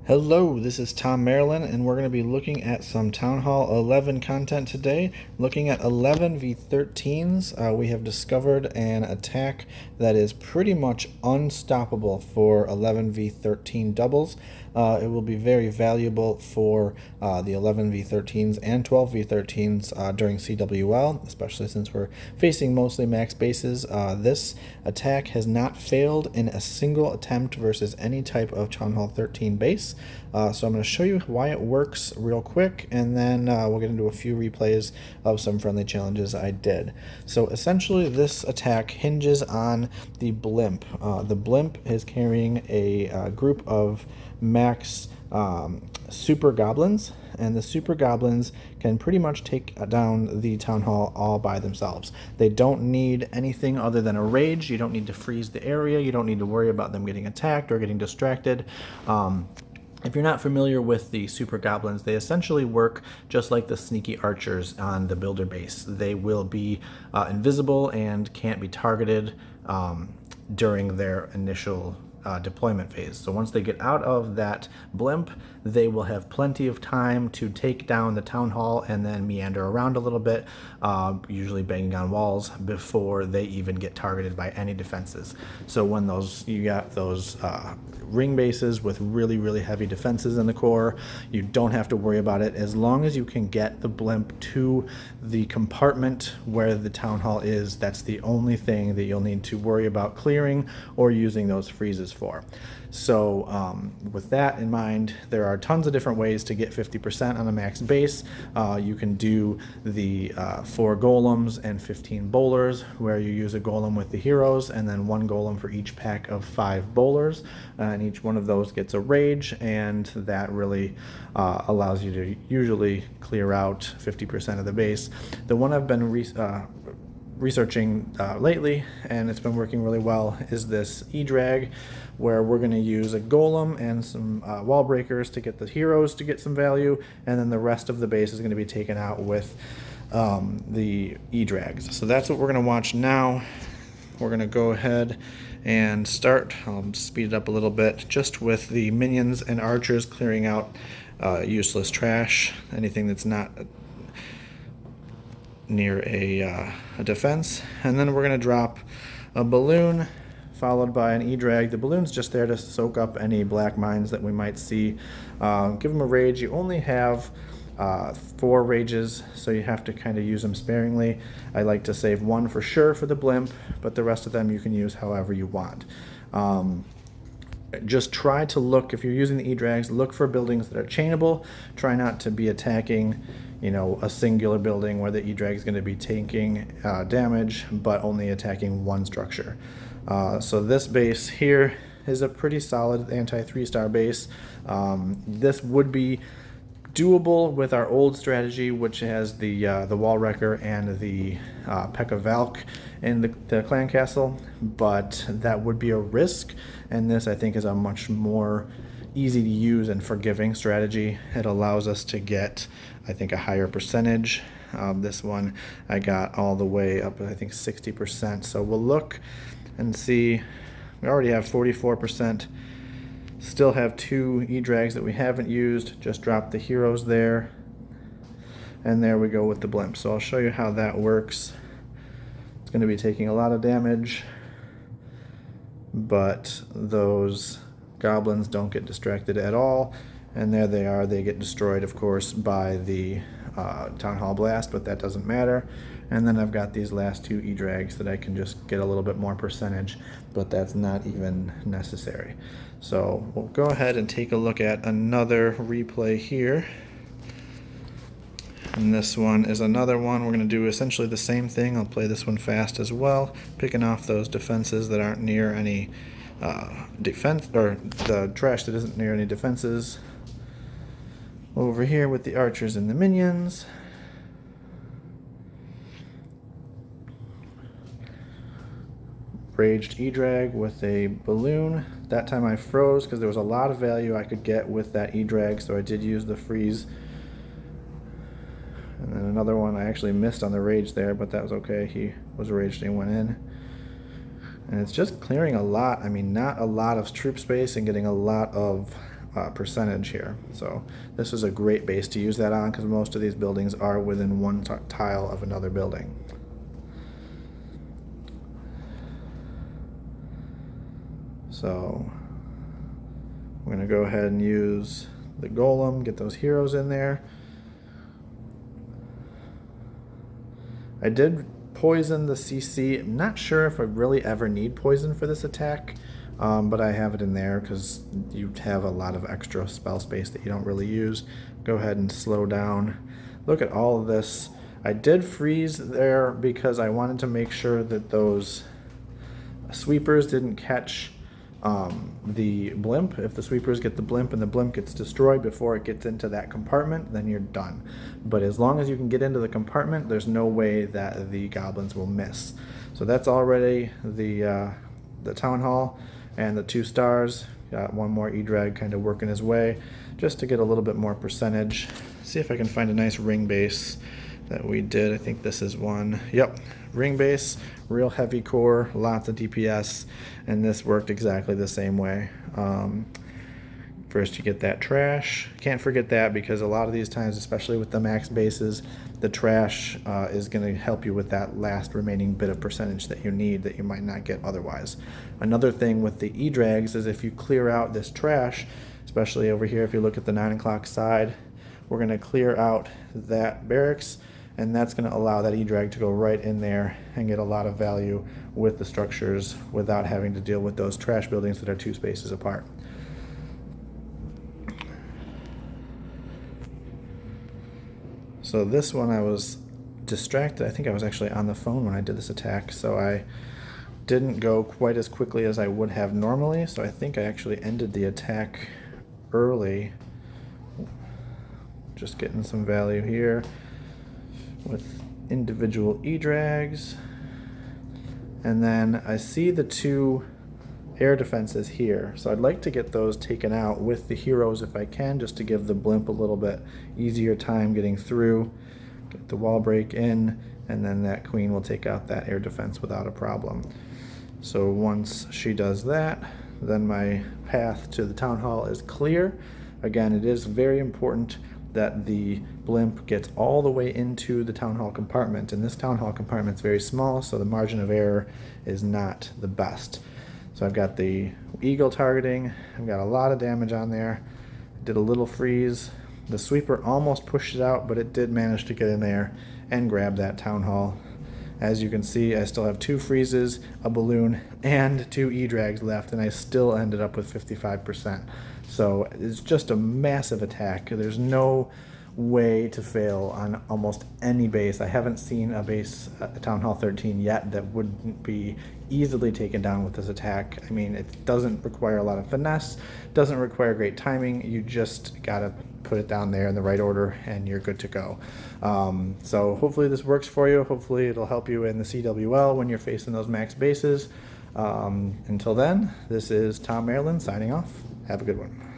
Hello, this is Tom Maryland, and we're going to be looking at some Town Hall 11 content today. Looking at 11 v13s, we have discovered an attack that is pretty much unstoppable for 11 v13 doubles. It will be very valuable for the 11 v13s and 12 v13s during CWL, especially since we're facing mostly max bases. This attack has not failed in a single attempt versus any type of Town Hall 13 base. So I'm going to show you why it works real quick, and then we'll get into a few replays of some friendly challenges I did. So essentially this attack hinges on the blimp. The blimp is carrying a group of max super goblins, and the super goblins can pretty much take down the town hall all by themselves. They don't need anything other than a rage. You don't need to freeze the area. You don't need to worry about them getting attacked or getting distracted. If you're not familiar with the super goblins, they essentially work just like the sneaky archers on the builder base. They will be invisible and can't be targeted during their initial deployment phase. So once they get out of that blimp, they will have plenty of time to take down the town hall and then meander around a little bit, usually banging on walls before they even get targeted by any defenses. So when you got those ring bases with really heavy defenses in the core, you don't have to worry about it as long as you can get the blimp to the compartment where the town hall is. That's the only thing that you'll need to worry about clearing or using those freezes for. So with that in mind, there are tons of different ways to get 50% on a max base. You can do the 4 golems and 15 bowlers, where you use a golem with the heroes and then 1 golem for each pack of 5 bowlers, and each one of those gets a rage, and that really allows you to usually clear out 50% of the base. The one I've been researching lately, and it's been working really well, is this edrag, where we're going to use a golem and some wall breakers to get the heroes to get some value, and then the rest of the base is going to be taken out with the edrags. So that's what we're going to watch now. We're going to go ahead and start. I'll speed it up a little bit, just with the minions and archers clearing out useless trash, anything that's not near a defense. And then we're going to drop a balloon followed by an edrag. The balloon's just there to soak up any black mines that we might see. Give them a rage. You only have 4 rages, so you have to kind of use them sparingly. I like to save 1 for sure for the blimp, but the rest of them you can use however you want. Just try to look, if you're using the edrags, look for buildings that are chainable. Try not to be attacking a singular building where the edrag is going to be taking damage, but only attacking one structure. So this base here is a pretty solid anti-3-star base. This would be doable with our old strategy, which has the wall wrecker and the Pekka Valk in the clan castle, but that would be a risk, and this I think is a much more easy to use and forgiving strategy. It allows us to get, I think, a higher percentage. This one I got all the way up, I think, 60%. So we'll look and see. We already have 44%. Still have 2 edrags that we haven't used. Just drop the heroes there, and there we go with the blimp. So I'll show you how that works. It's going to be taking a lot of damage, but those goblins don't get distracted at all, and there they are. They get destroyed, of course, by the town hall blast, but that doesn't matter. And then I've got these last 2 edrags that I can just get a little bit more percentage, but that's not even necessary. So we'll go ahead and take a look at another replay here. And this one is another one. We're going to do essentially the same thing. I'll play this one fast as well, picking off those defenses that aren't near any defense, or the trash that isn't near any defenses. Over here with the archers and the minions. Raged edrag with a balloon. That time I froze because there was a lot of value I could get with that edrag, so I did use the freeze. And then another one I actually missed on the rage there, but that was okay. He was raged and went in. And it's just clearing a lot. I mean, not a lot of troop space and getting a lot of percentage here. So this is a great base to use that on because most of these buildings are within one tile of another building. So we're going to go ahead and use the golem, get those heroes in there. I did poison the CC. I'm not sure if I really ever need poison for this attack, but I have it in there because you have a lot of extra spell space that you don't really use. Go ahead and slow down. Look at all of this. I did freeze there because I wanted to make sure that those sweepers didn't catch the blimp. If the sweepers get the blimp and the blimp gets destroyed before it gets into that compartment, then you're done. But as long as you can get into the compartment, there's no way that the goblins will miss. So that's already the town hall and the 2 stars. Got one more edrag kind of working his way just to get a little bit more percentage. See if I can find a nice ring base that we did. I think this is one. Yep, ring base, real heavy core, lots of DPS, and this worked exactly the same way. First you get that trash. Can't forget that because a lot of these times, especially with the max bases, the trash is going to help you with that last remaining bit of percentage that you need that you might not get otherwise. Another thing with the edrags is if you clear out this trash, especially over here if you look at the 9 o'clock side, we're going to clear out that barracks, and that's going to allow that edrag to go right in there and get a lot of value with the structures without having to deal with those trash buildings that are 2 spaces apart. So this one I was distracted. I think I was actually on the phone when I did this attack, so I didn't go quite as quickly as I would have normally, so I think I actually ended the attack early. Just getting some value here with individual edrags. And then I see the 2 air defenses here, so I'd like to get those taken out with the heroes if I can, just to give the blimp a little bit easier time getting through. Get the wall break in, and then that queen will take out that air defense without a problem. So once she does that, then my path to the town hall is clear. Again, it is very important that the blimp gets all the way into the town hall compartment, and this town hall compartment is very small, so the margin of error is not the best. So I've got the eagle targeting, I've got a lot of damage on there, did a little freeze. The sweeper almost pushed it out, but it did manage to get in there and grab that town hall. As you can see, I still have 2 freezes, a balloon, and 2 edrags left, and I still ended up with 55%. So it's just a massive attack. There's no way to fail on almost any base. I haven't seen a base at Town Hall 13 yet that wouldn't be easily taken down with this attack. I mean, it doesn't require a lot of finesse, doesn't require great timing. You just gotta put it down there in the right order and you're good to go. So hopefully this works for you. Hopefully it'll help you in the CWL when you're facing those max bases. Until then, this is Tom Maryland signing off. Have a good one.